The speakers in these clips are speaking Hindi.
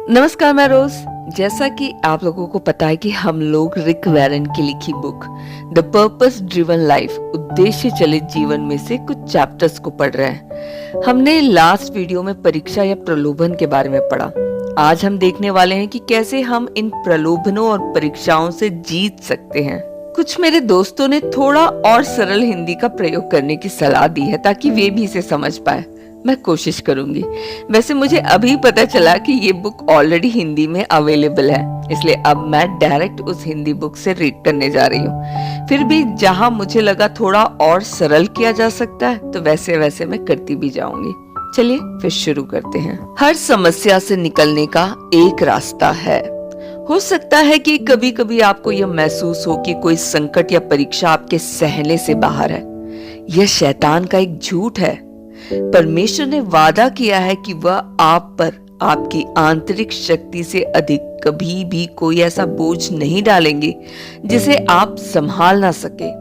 नमस्कार, मैं रोज। जैसा कि आप लोगों को पता है कि हम लोग रिक वैरन की लिखी book the purpose driven life, उद्देश्य चलित जीवन में से कुछ चैप्टर्स को पढ़ रहे हैं। हमने लास्ट वीडियो में परीक्षा या प्रलोभन के बारे में पढ़ा। आज हम देखने वाले हैं कि कैसे हम इन प्रलोभनों और परीक्षाओं से जीत सकते हैं। कुछ मेरे दोस्तों ने थोड़ा और सरल हिंदी का प्रयोग करने की सलाह दी है ताकि वे भी इसे समझ पाए। मैं कोशिश करूंगी। वैसे मुझे अभी पता चला कि ये बुक ऑलरेडी हिंदी में अवेलेबल है, इसलिए अब मैं डायरेक्ट उस हिंदी बुक से रीड करने जा रही हूँ। फिर भी जहाँ मुझे लगा थोड़ा और सरल किया जा सकता है तो वैसे वैसे मैं करती भी जाऊंगी। चलिए फिर शुरू करते हैं। हर समस्या से निकलने का एक रास्ता है। हो सकता है कि कभी कभी आपको यह महसूस हो कि कोई संकट या परीक्षा आपके सहने से बाहर है। यह शैतान का एक झूठ है। परमेश्वर ने वादा किया है कि वह आप पर आपकी आंतरिक शक्ति से अधिक कभी भी कोई ऐसा बोझ नहीं डालेंगे जिसे आप संभाल ना सके।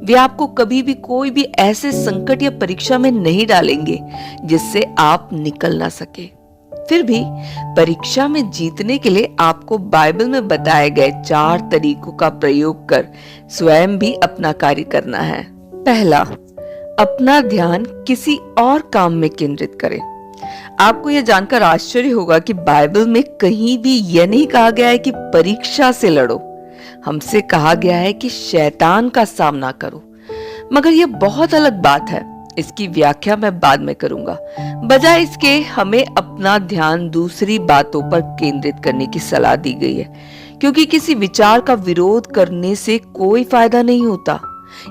वे आपको कभी भी कोई भी ऐसे संकट या परीक्षा में नहीं डालेंगे जिससे आप निकल ना सके। फिर भी परीक्षा में जीतने के लिए आपको बाइबल में बताए गए 4 तरीकों का प्रयोग कर स्वयं भी अपना कार्य करना है। पहला, अपना ध्यान किसी और काम में केंद्रित करें। आपको यह जानकर आश्चर्य होगा कि बाइबल में कहीं भी यह नहीं कहा गया है कि परीक्षा से लड़ो। हमसे कहा गया है कि शैतान का सामना करो। मगर यह बहुत अलग बात है। इसकी व्याख्या मैं बाद में करूंगा। बजाय इसके हमें अपना ध्यान दूसरी बातों पर केंद्रित करने की सलाह दी गई है, क्योंकि किसी विचार का विरोध करने से कोई फायदा नहीं होता।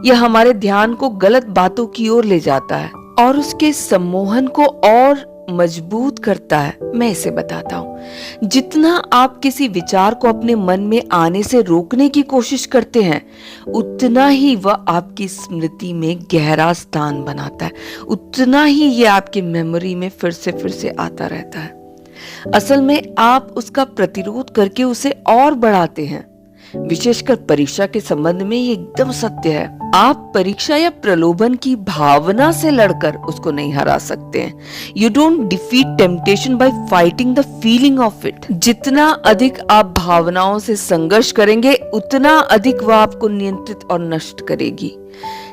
यह हमारे ध्यान को गलत बातों की ओर ले जाता है और उसके सम्मोहन को और मजबूत करता है। मैं इसे बताता हूँ। जितना आप किसी विचार को अपने मन में आने से रोकने की कोशिश करते हैं, उतना ही वह आपकी स्मृति में गहरा स्थान बनाता है, उतना ही यह आपकी मेमोरी में फिर से आता रहता है। असल में आप उसका प्रतिरोध करके उसे और बढ़ाते हैं। विशेषकर परीक्षा के संबंध में ये एकदम सत्य है। आप परीक्षा या प्रलोभन की भावना से लड़कर उसको नहीं हरा सकते हैं। You don't defeat temptation by fighting the feeling of it। जितना अधिक आप भावनाओं से संघर्ष करेंगे, उतना अधिक वह आपको नियंत्रित और नष्ट करेगी।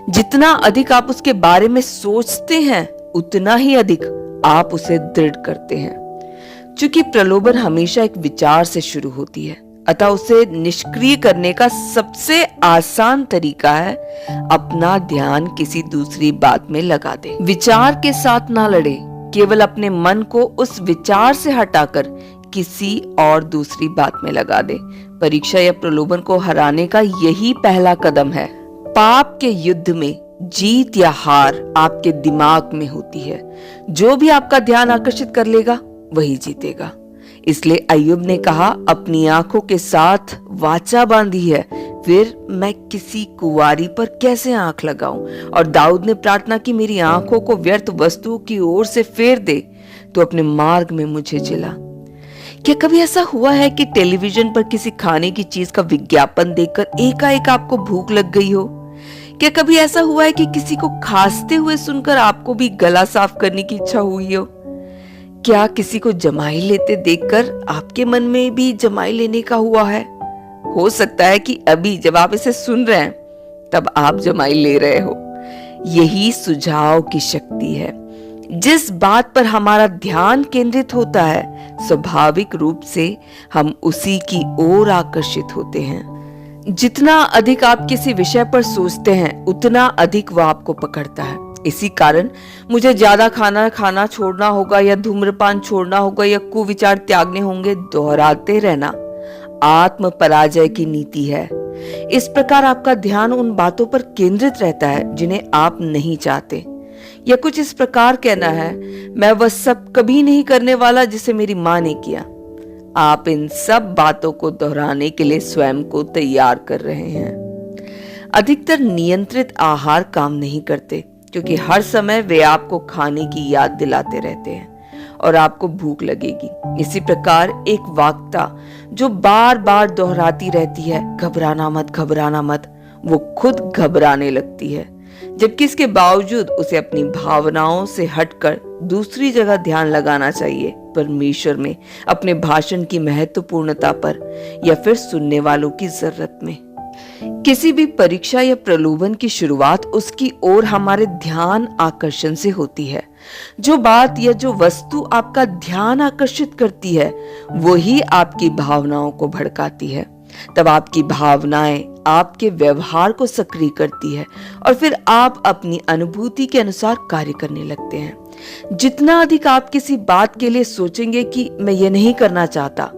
जितना अधिक आप उसके बारे में सोचते हैं, उतना ही अधिक आप उसे दृढ़ करते हैं। चूंकि प्रलोभन हमेशा एक विचार से शुरू होती है, अतः उसे निष्क्रिय करने का सबसे आसान तरीका है अपना ध्यान किसी दूसरी बात में लगा दे। विचार के साथ ना लड़े, केवल अपने मन को उस विचार से हटाकर किसी और दूसरी बात में लगा दे। परीक्षा या प्रलोभन को हराने का यही पहला कदम है। पाप के युद्ध में जीत या हार आपके दिमाग में होती है। जो भी आपका ध्यान आकर्षित कर लेगा वही जीतेगा। इसलिए अय्यूब ने कहा, अपनी आंखों के साथ वाचा बांधी है, फिर मैं किसी कुंवारी पर कैसे आंख लगाऊं। और दाऊद ने प्रार्थना की, मेरी आंखों को व्यर्थ वस्तुओं की ओर से फेर दे, तो अपने मार्ग में मुझे जिला। क्या कभी ऐसा हुआ है कि टेलीविजन पर किसी खाने की चीज का विज्ञापन देखकर एकाएक आपको भूख लग गई हो? क्या कभी ऐसा हुआ है कि किसी को खांसते हुए सुनकर आपको भी गला साफ करने की इच्छा हुई हो? क्या किसी को जमाई लेते देखकर आपके मन में भी जमाई लेने का हुआ है? हो सकता है कि अभी जब आप इसे सुन रहे हैं तब आप जमाई ले रहे हो। यही सुझाव की शक्ति है। जिस बात पर हमारा ध्यान केंद्रित होता है, स्वाभाविक रूप से हम उसी की ओर आकर्षित होते हैं। जितना अधिक आप किसी विषय पर सोचते हैं, उतना अधिक वह आपको पकड़ता है। इसी कारण मुझे ज्यादा खाना छोड़ना होगा, या धूम्रपान छोड़ना होगा, या कुविचार त्यागने होंगे, दोहराते रहना आत्म पराजय की नीति है। इस प्रकार आपका ध्यान उन बातों पर केंद्रित रहता है जिन्हें आप नहीं चाहते। या कुछ इस प्रकार कहना है, मैं वह सब कभी नहीं करने वाला जिसे मेरी मां ने किया। आप इन सब बातों को दोहराने के लिए स्वयं को तैयार कर रहे हैं। अधिकतर नियंत्रित आहार काम नहीं करते, क्योंकि हर समय वे आपको खाने की याद दिलाते रहते हैं और आपको भूख लगेगी। इसी प्रकार एक वाक्यता जो बार बार दोहराती रहती है, घबराना मत, वो खुद घबराने लगती है, जबकि इसके बावजूद उसे अपनी भावनाओं से हटकर दूसरी जगह ध्यान लगाना चाहिए। परमेश्वर में, अपने भाषण की महत्वपूर्णता पर, या फिर सुनने वालों की जरूरत में? किसी भी परीक्षा या प्रलोभन की शुरुआत उसकी ओर हमारे ध्यान आकर्षण से होती है। जो बात या जो वस्तु आपका ध्यान आकर्षित करती है, वही आपकी भावनाओं को भड़काती है। तब आपकी भावनाएं आपके व्यवहार को सक्रिय करती है और फिर आप अपनी अनुभूति के अनुसार कार्य करने लगते हैं। जितना अधिक आप किसी बात के लिए सोचेंगे कि मैं ये नहीं करना चाहता,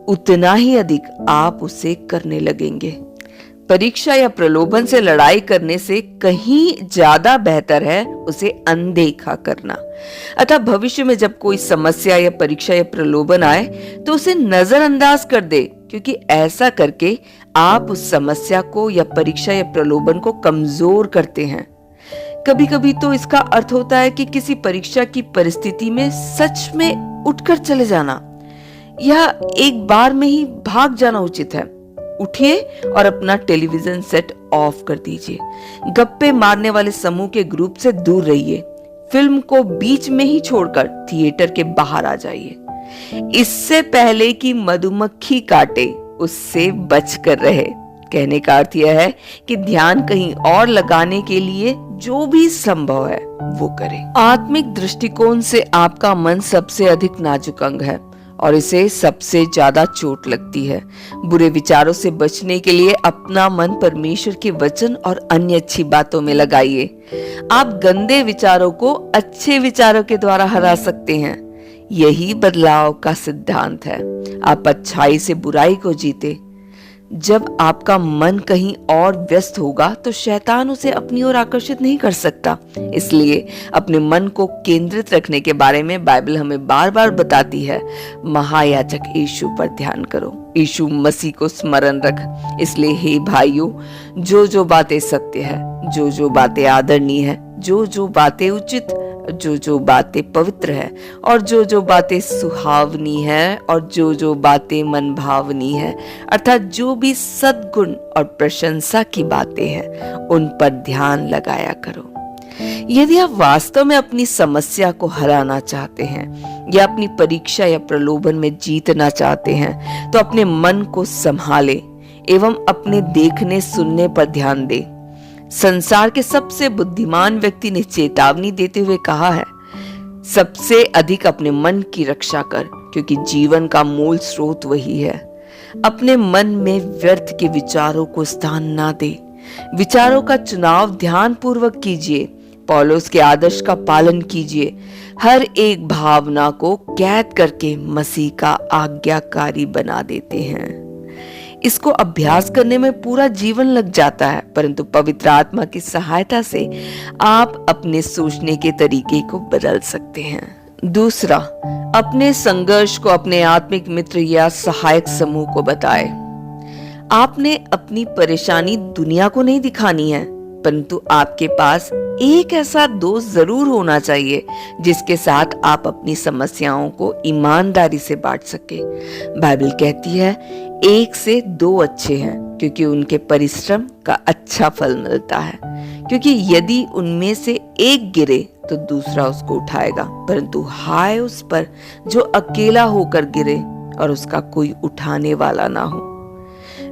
उतना ही अधिक आप उसे करने लगेंगे। परीक्षा या प्रलोभन से लड़ाई करने से कहीं ज्यादा बेहतर है उसे अनदेखा करना। अतः भविष्य में जब कोई समस्या या परीक्षा या प्रलोभन आए तो उसे नजरअंदाज कर दे, क्योंकि ऐसा करके आप उस समस्या को या परीक्षा या प्रलोभन को कमजोर करते हैं। कभी कभी तो इसका अर्थ होता है कि किसी परीक्षा की परिस्थिति में सच में उठकर चले जाना या एक बार में ही भाग जाना उचित है। उठिए और अपना टेलीविजन सेट ऑफ कर दीजिए। गप्पे मारने वाले समूह के ग्रुप से दूर रहिए। फिल्म को बीच में ही छोड़कर थिएटर के बाहर आ जाइए। इससे पहले कि मधुमक्खी काटे, उससे बच कर रहे। कहने का अर्थ यह है कि ध्यान कहीं और लगाने के लिए जो भी संभव है वो करें। आत्मिक दृष्टिकोण से आपका मन सबसे अधिक नाजुक अंग है और इसे सबसे ज्यादा चोट लगती है। बुरे विचारों से बचने के लिए अपना मन परमेश्वर के वचन और अन्य अच्छी बातों में लगाइए। आप गंदे विचारों को अच्छे विचारों के द्वारा हरा सकते हैं। यही बदलाव का सिद्धांत है। आप अच्छाई से बुराई को जीते। जब आपका मन कहीं और व्यस्त होगा तो शैतान उसे अपनी ओर आकर्षित नहीं कर सकता। इसलिए अपने मन को केंद्रित रखने के बारे में बाइबल हमें बार बार बताती है। महायाजक यीशु पर ध्यान करो, यीशु मसीह को स्मरण रख। इसलिए हे भाइयों, जो बातें सत्य है, जो बातें आदरणीय है, जो बातें उचित, जो बातें पवित्र है और जो बातें सुहावनी है और जो बातें मन भावनी है, अर्थात जो भी सद्गुण और प्रशंसा की बातें हैं, उन पर ध्यान लगाया करो। यदि आप वास्तव में अपनी समस्या को हराना चाहते हैं या अपनी परीक्षा या प्रलोभन में जीतना चाहते हैं, तो अपने मन को संभालें एवं अपने देखने सुनने पर ध्यान दें। संसार के सबसे बुद्धिमान व्यक्ति ने चेतावनी देते हुए कहा है, सबसे अधिक अपने मन की रक्षा कर, क्योंकि जीवन का मूल स्रोत वही है। अपने मन में व्यर्थ के विचारों को स्थान ना दे। विचारों का चुनाव ध्यान पूर्वक कीजिए। पौलुस के आदर्श का पालन कीजिए। हर एक भावना को कैद करके मसीह का आज्ञाकारी बना देते हैं। इसको अभ्यास करने में पूरा जीवन लग जाता है, परंतु पवित्र आत्मा की सहायता से आप अपने सोचने के तरीके को बदल सकते हैं। दूसरा, अपने संघर्ष को अपने आत्मिक मित्र या सहायक समूह को बताएं। आपने अपनी परेशानी दुनिया को नहीं दिखानी है, परंतु आपके पास एक ऐसा दोस्त जरूर होना चाहिए जिसके साथ आप अपनी समस्याओं को ईमानदारी से बांट सके। बाइबल कहती है, 1 से 2 अच्छे हैं, क्योंकि उनके परिश्रम का अच्छा फल मिलता है। क्योंकि यदि उनमें से एक गिरे तो दूसरा उसको उठाएगा, परंतु हाय उस पर जो अकेला होकर गिरे और उसका कोई उठाने वाला ना हो।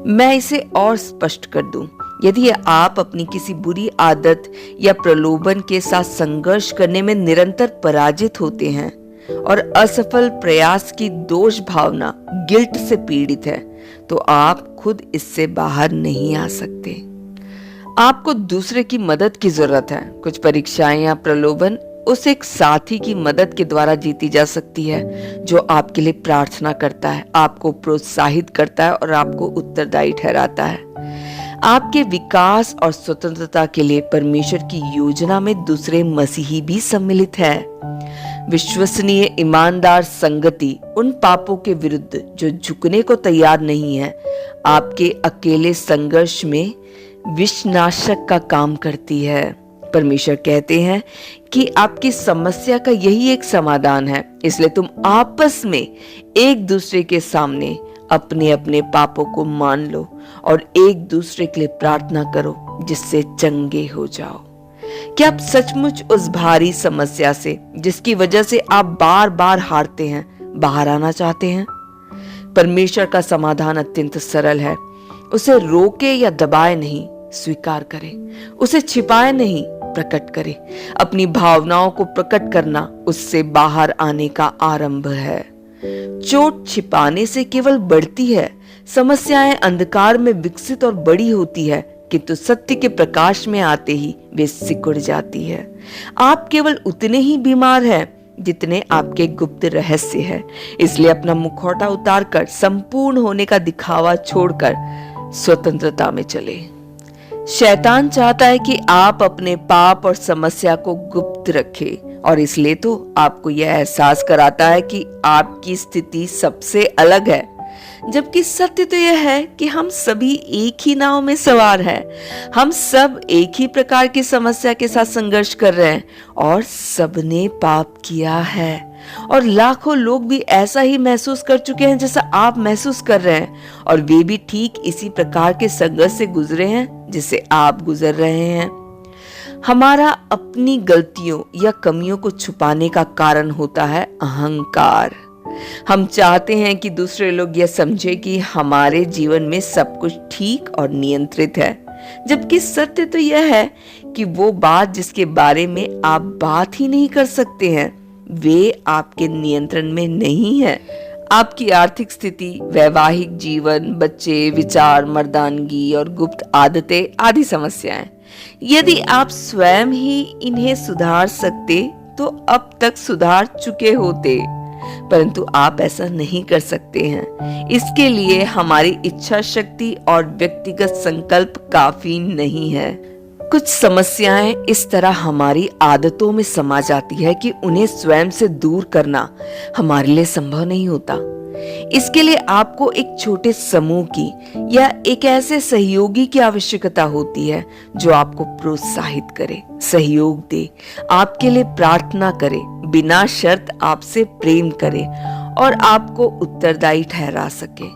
मैं इसे और स्पष्ट कर दूं, यदि आप अपनी किसी बुरी आदत या प्रलोभन के साथ संघर्ष करने में निरंतर पराजित होते हैं और असफल प्रयास की दोष भावना, गिल्ट से पीड़ित है, तो आप खुद इससे बाहर नहीं आ सकते। आपको दूसरे की मदद की जरूरत है। कुछ परीक्षाएं या प्रलोभन उस एक साथी की मदद के द्वारा जीती जा सकती है जो आपके लिए प्रार्थना करता है, आपको प्रोत्साहित करता है और आपको उत्तरदायी ठहराता है। आपके विकास और स्वतंत्रता के लिए परमेश्वर की योजना में दूसरे मसीही भी सम्मिलित है। विश्वसनीय ईमानदार संगति उन पापों के विरुद्ध जो झुकने को तैयार नहीं है, आपके अकेले संघर्ष में विषनाशक का काम करती है। परमेश्वर कहते हैं कि आपकी समस्या का यही एक समाधान है, इसलिए तुम आपस में एक दूसरे के सामने अपने अपने पापों को मान लो और एक दूसरे के लिए प्रार्थना करो, जिससे चंगे हो जाओ। क्या आप सचमुच उस भारी समस्या से जिसकी वजह से आप बार बार हारते हैं, बाहर आना चाहते हैं? परमेश्वर का समाधान अत्यंत सरल है। उसे रोके या दबाए नहीं, स्वीकार करें। उसे छिपाए नहीं, प्रकट करें। अपनी भावनाओं को प्रकट करना उससे बाहर आने का आरंभ है। चोट छिपाने से केवल बढ़ती है। समस्याएं अंधकार में विकसित और बड़ी होती है, किंतु सत्य के प्रकाश में आते ही वे सिकुड़ जाती है। आप केवल उतने ही बीमार हैं जितने आपके गुप्त रहस्य है। इसलिए अपना मुखौटा उतारकर, संपूर्ण होने का दिखावा छोड़कर स्वतंत्रता में चले। शैतान चाहता है कि आप अपने पाप और समस्या को गुप्त रखें, और इसलिए तो आपको यह एहसास कराता है कि आपकी स्थिति सबसे अलग है, जबकि सत्य तो यह है कि हम सभी एक ही नाव में सवार हैं। हम सब एक ही प्रकार की समस्या के साथ संघर्ष कर रहे हैं और सबने पाप किया है। और लाखों लोग भी ऐसा ही महसूस कर चुके हैं जैसा आप महसूस कर रहे हैं, और वे भी ठीक इसी प्रकार के संघर्ष से गुजरे हैं जिसे आप गुजर रहे हैं। हमारा अपनी गलतियों या कमियों को छुपाने का कारण होता है अहंकार। हम चाहते हैं कि दूसरे लोग यह समझे कि हमारे जीवन में सब कुछ ठीक और नियंत्रित है, जबकि सत्य तो यह है कि वो बात जिसके बारे में आप बात ही नहीं कर सकते हैं, वे आपके नियंत्रण में नहीं है। आपकी आर्थिक स्थिति, वैवाहिक जीवन, बच्चे, विचार, मर्दानगी और गुप्त आदतें आदि समस्याएं। यदि आप स्वयं ही इन्हें सुधार सकते तो अब तक सुधार चुके होते, परंतु आप ऐसा नहीं कर सकते हैं। इसके लिए हमारी इच्छा शक्ति और व्यक्तिगत संकल्प काफी नहीं है। कुछ समस्याएं इस तरह हमारी आदतों में समा जाती है कि उन्हें स्वयं से दूर करना हमारे लिए संभव नहीं होता। इसके लिए आपको एक छोटे समूह की या एक ऐसे सहयोगी की आवश्यकता होती है जो आपको प्रोत्साहित करे, सहयोग दे, आपके लिए प्रार्थना करे, बिना शर्त आपसे प्रेम करे और आपको उत्तरदायी ठहरा सके।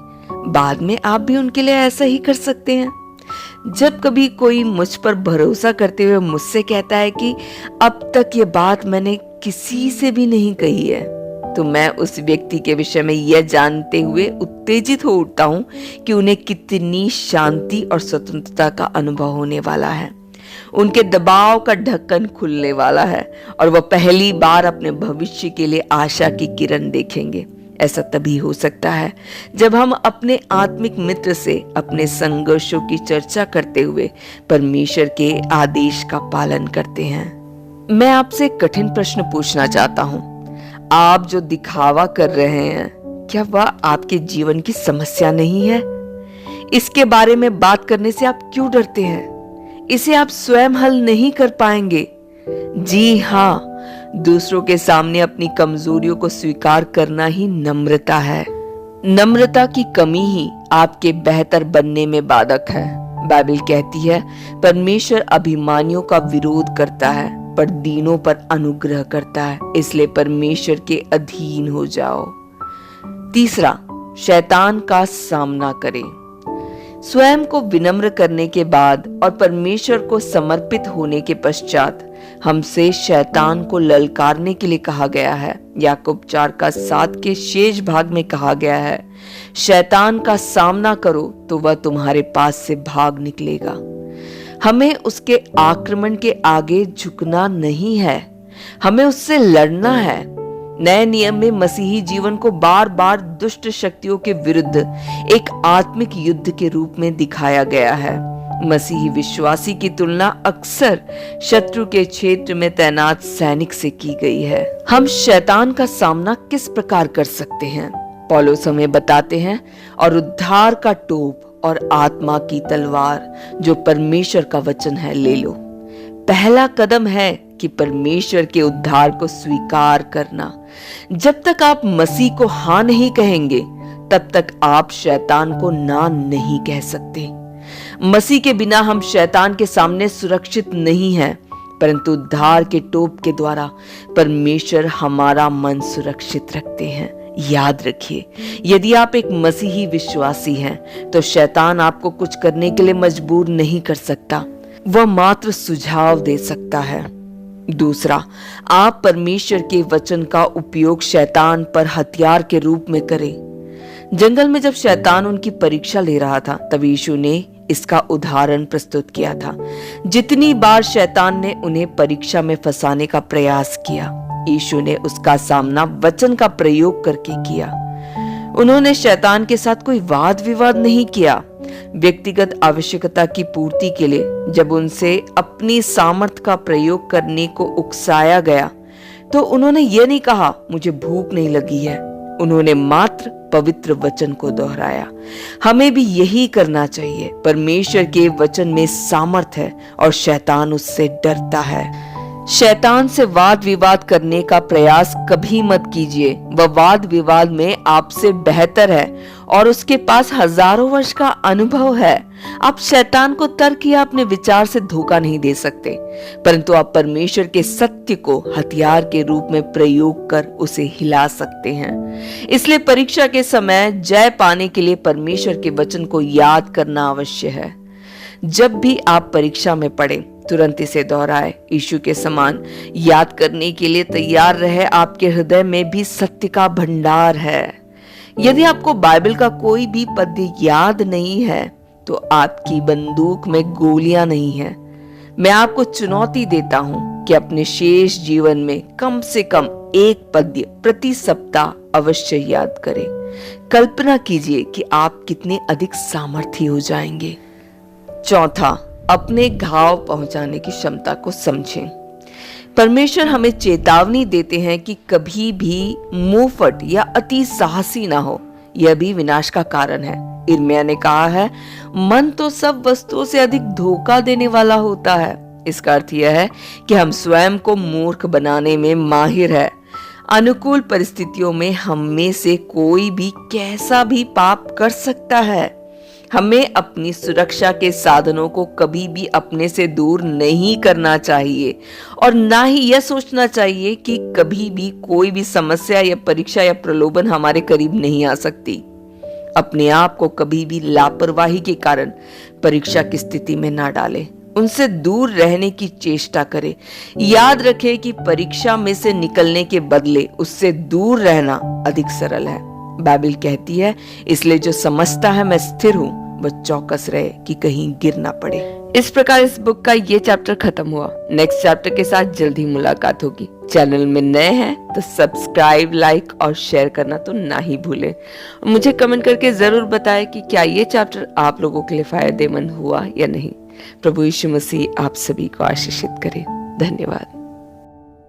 बाद में आप भी उनके लिए ऐसा ही कर सकते हैं। जब कभी कोई मुझ पर भरोसा करते हुए मुझसे कहता है कि अब तक ये बात मैंने किसी से भी नहीं कही है, तो मैं उस व्यक्ति के विषय में यह जानते हुए उत्तेजित हो उठता हूं कि उन्हें कितनी शांति और स्वतंत्रता का अनुभव होने वाला है। उनके दबाव का ढक्कन खुलने वाला है और वह पहली बार अपने भविष्य के लिए आशा की किरण देखेंगे। ऐसा तभी हो सकता है जब हम अपने आत्मिक मित्र से अपने संघर्षों की चर्चा करते हुए परमेश्वर के आदेश का पालन करते हैं। मैं आपसे कठिन प्रश्न पूछना चाहता हूं। आप जो दिखावा कर रहे हैं, क्या वह आपके जीवन की समस्या नहीं है? इसके बारे में बात करने से आप क्यों डरते हैं? इसे आप स्वयं हल नहीं कर पाएंगे। जी हाँ, दूसरों के सामने अपनी कमजोरियों को स्वीकार करना ही नम्रता है। नम्रता की कमी ही आपके बेहतर बनने में बाधक है। बाइबल कहती है, परमेश्वर अभिमानियों का विरोध करता है पर दीनों पर अनुग्रह करता है। इसलिए परमेश्वर के अधीन हो जाओ। तीसरा, शैतान का सामना करें। स्वयं को विनम्र करने के बाद और परमेश्वर को समर्पित होने के पश्चात हमसे शैतान को ललकारने के लिए कहा गया है। याकूब 4:7 के शेष भाग में कहा गया है, शैतान का सामना करो तो वह तुम्हारे पास से भाग निकलेगा। हमें उसके आक्रमण के आगे झुकना नहीं है, हमें उससे लड़ना है। नए नियम में मसीही जीवन को बार बार दुष्ट शक्तियों के विरुद्ध एक आत्मिक युद्ध के रूप में दिखाया गया है। मसीही विश्वासी की तुलना अक्सर शत्रु के क्षेत्र में तैनात सैनिक से की गई है। हम शैतान का सामना किस प्रकार कर सकते हैं? पौलुस हमें बताते हैं, और उद्धार का टोप और आत्मा की तलवार जो परमेश्वर का वचन है ले लो। पहला कदम है कि परमेश्वर के उद्धार को स्वीकार करना। जब तक आप मसीह को हाँ नहीं कहेंगे, तब तक आप शैतान को ना नहीं कह सकते। मसीह के बिना हम शैतान के सामने सुरक्षित नहीं हैं, परंतु उद्धार के टोप के द्वारा परमेश्वर हमारा मन सुरक्षित रखते हैं। याद रखिए, यदि आप एक मसीही विश्वासी हैं, तो शैतान आपको कुछ करने के लिए मजबूर नहीं कर सकता। वह मात्र सुझाव दे सकता है। दूसरा, आप परमेश्वर के वचन का उपयोग शैतान पर हथियार के रूप में करें। जंगल में जब शैतान उनकी परीक्षा ले रहा था तब यीशु ने इसका उदाहरण प्रस्तुत किया था। जितनी बार शैतान ने उन्हें परीक्षा में फंसाने का प्रयास किया, यीशु ने उसका सामना वचन का प्रयोग करके किया। उन्होंने शैतान के साथ कोई वाद विवाद नहीं किया। व्यक्तिगत आवश्यकता की पूर्ति के लिए जब उनसे अपनी सामर्थ का प्रयोग करने को उकसाया गया तो उन्होंने ये नहीं कहा मुझे भूख नहीं लगी है। उन्होंने मात्र पवित्र वचन को दोहराया। हमें भी यही करना चाहिए। परमेश्वर के वचन में सामर्थ है और शैतान उससे डरता है। शैतान से वाद विवाद करने का प्रयास कभी मत कीजिए। वह वाद विवाद में आपसे बेहतर है और उसके पास हजारों वर्ष का अनुभव है। आप शैतान को तर्क या अपने विचार से धोखा नहीं दे सकते, परंतु आप परमेश्वर के सत्य को हथियार के रूप में प्रयोग कर उसे हिला सकते हैं। इसलिए परीक्षा के समय जय पाने के लिए परमेश्वर के वचन को याद करना अवश्य है। जब भी आप परीक्षा में पड़े तुरंत इसे दोहराए। यीशु के समान याद करने के लिए तैयार रहे। आपके हृदय में भी सत्य का भंडार है। यदि आपको बाइबल का कोई भी पद्य याद नहीं है तो आपकी बंदूक में गोलियां नहीं है। मैं आपको चुनौती देता हूं कि अपने शेष जीवन में कम से कम एक पद्य प्रति सप्ताह अवश्य याद करें। कल्पना कीजिए कि आप कितने अधिक सामर्थी हो जाएंगे। चौथा, अपने घाव पहुंचाने की क्षमता को समझें। परमेश्वर हमें चेतावनी देते हैं कि कभी भी मुंहफट या अति साहसी ना हो। यह भी विनाश का कारण है। यिर्मयाह ने कहा है, मन तो सब वस्तुओं से अधिक धोखा देने वाला होता है। इसका अर्थ यह है कि हम स्वयं को मूर्ख बनाने में माहिर है। अनुकूल परिस्थितियों में हम में से कोई भी कैसा भी पाप कर सकता है। हमें अपनी सुरक्षा के साधनों को कभी भी अपने से दूर नहीं करना चाहिए और ना ही यह सोचना चाहिए कि कभी भी कोई भी समस्या या परीक्षा या प्रलोभन हमारे करीब नहीं आ सकती। अपने आप को कभी भी लापरवाही के कारण परीक्षा की स्थिति में ना डालें। उनसे दूर रहने की चेष्टा करें। याद रखें कि परीक्षा में से निकलने के बदले उससे दूर रहना अधिक सरल है। बाइबल कहती है, इसलिए जो समझता है मैं स्थिर हूँ वह चौकस रहे कि कहीं गिर ना पड़े। इस प्रकार इस बुक का ये चैप्टर खत्म हुआ। नेक्स्ट चैप्टर के साथ जल्द ही मुलाकात होगी। चैनल में नए हैं तो सब्सक्राइब, लाइक और शेयर करना तो ना ही भूलें। मुझे कमेंट करके जरूर बताएं कि क्या ये चैप्टर आप लोगों के लिए फायदेमंद हुआ या नहीं। प्रभु यीशु मसीह आप सभी को आशीषित करे। धन्यवाद।